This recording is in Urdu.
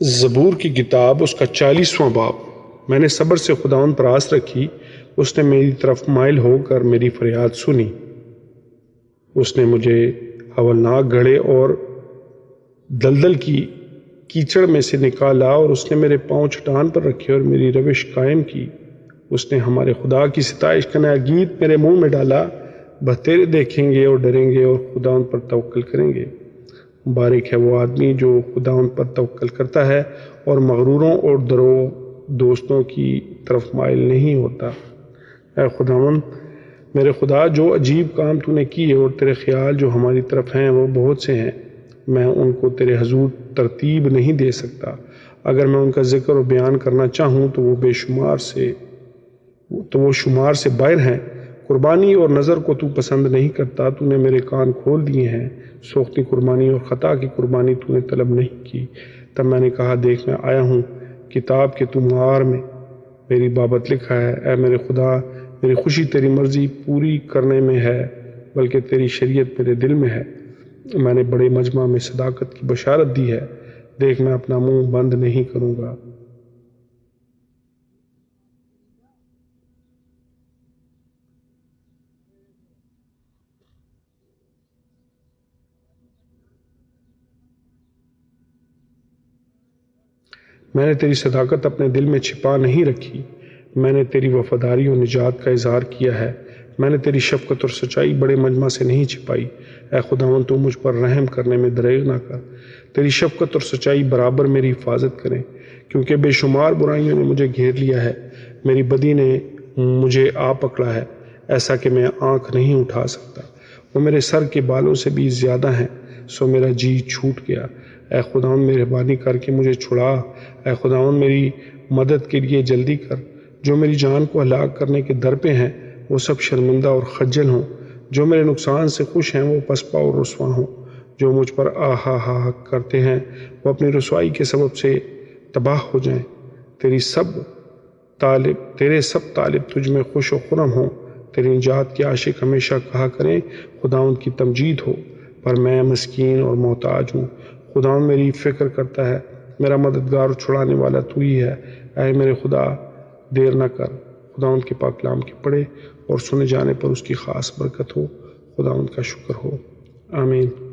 زبور کی کتاب اس کا 40واں باب۔ میں نے صبر سے خداوند پر آس رکھی، اس نے میری طرف مائل ہو کر میری فریاد سنی۔ اس نے مجھے ہولناک گڑھے اور دلدل کی کیچڑ میں سے نکالا، اور اس نے میرے پاؤں چٹان پر رکھے اور میری روش قائم کی۔ اس نے ہمارے خدا کی ستائش کا نیا گیت میرے منہ میں ڈالا۔ بہتیرے دیکھیں گے اور ڈریں گے اور خداوند پر توکل کریں گے۔ مبارک ہے وہ آدمی جو خداوند پر توکل کرتا ہے اور مغروروں اور دروغ دوستوں کی طرف مائل نہیں ہوتا۔ اے خداوند میرے خدا، جو عجیب کام تو نے کیے اور تیرے خیال جو ہماری طرف ہیں وہ بہت سے ہیں، میں ان کو تیرے حضور ترتیب نہیں دے سکتا۔ اگر میں ان کا ذکر اور بیان کرنا چاہوں تو وہ شمار سے باہر ہیں۔ قربانی اور نظر کو تو پسند نہیں کرتا، تو نے میرے کان کھول دیے ہیں۔ سوختی قربانی اور خطا کی قربانی تو نے طلب نہیں کی۔ تب میں نے کہا، دیکھ میں آیا ہوں، کتاب کے تمہار میں میری بابت لکھا ہے۔ اے میرے خدا، میری خوشی تیری مرضی پوری کرنے میں ہے، بلکہ تیری شریعت میرے دل میں ہے۔ میں نے بڑے مجمع میں صداقت کی بشارت دی ہے، دیکھ میں اپنا منہ بند نہیں کروں گا۔ میں نے تیری صداقت اپنے دل میں چھپا نہیں رکھی، میں نے تیری وفاداری اور نجات کا اظہار کیا ہے۔ میں نے تیری شفقت اور سچائی بڑے مجمع سے نہیں چھپائی۔ اے خداوند تو مجھ پر رحم کرنے میں دریغ نہ کر، تیری شفقت اور سچائی برابر میری حفاظت کریں، کیونکہ بے شمار برائیوں نے مجھے گھیر لیا ہے، میری بدی نے مجھے آ پکڑا ہے، ایسا کہ میں آنکھ نہیں اٹھا سکتا۔ وہ میرے سر کے بالوں سے بھی زیادہ ہیں، سو میرا جی چھوٹ گیا۔ اے خداوند مہربانی کر کے مجھے چھڑا، اے خداوند میری مدد کے لیے جلدی کر۔ جو میری جان کو ہلاک کرنے کے در پہ ہیں وہ سب شرمندہ اور خجل ہوں، جو میرے نقصان سے خوش ہیں وہ پسپا اور رسوا ہوں۔ جو مجھ پر آہا ہا کرتے ہیں وہ اپنی رسوائی کے سبب سے تباہ ہو جائیں۔ تیرے سب طالب تجھ میں خوش و خرم ہوں، تیری نجات کے عاشق ہمیشہ کہا کریں، خداوند کی تمجید ہو۔ پر میں مسکین اور محتاج ہوں، خداوند میری فکر کرتا ہے، میرا مددگار اور چھڑانے والا تو ہی ہے۔ اے میرے خدا، دیر نہ کر، خداوند کے پاک کلام کے پڑھے اور سنے جانے پر اس کی خاص برکت ہو۔ خداوند کا شکر ہو، آمین۔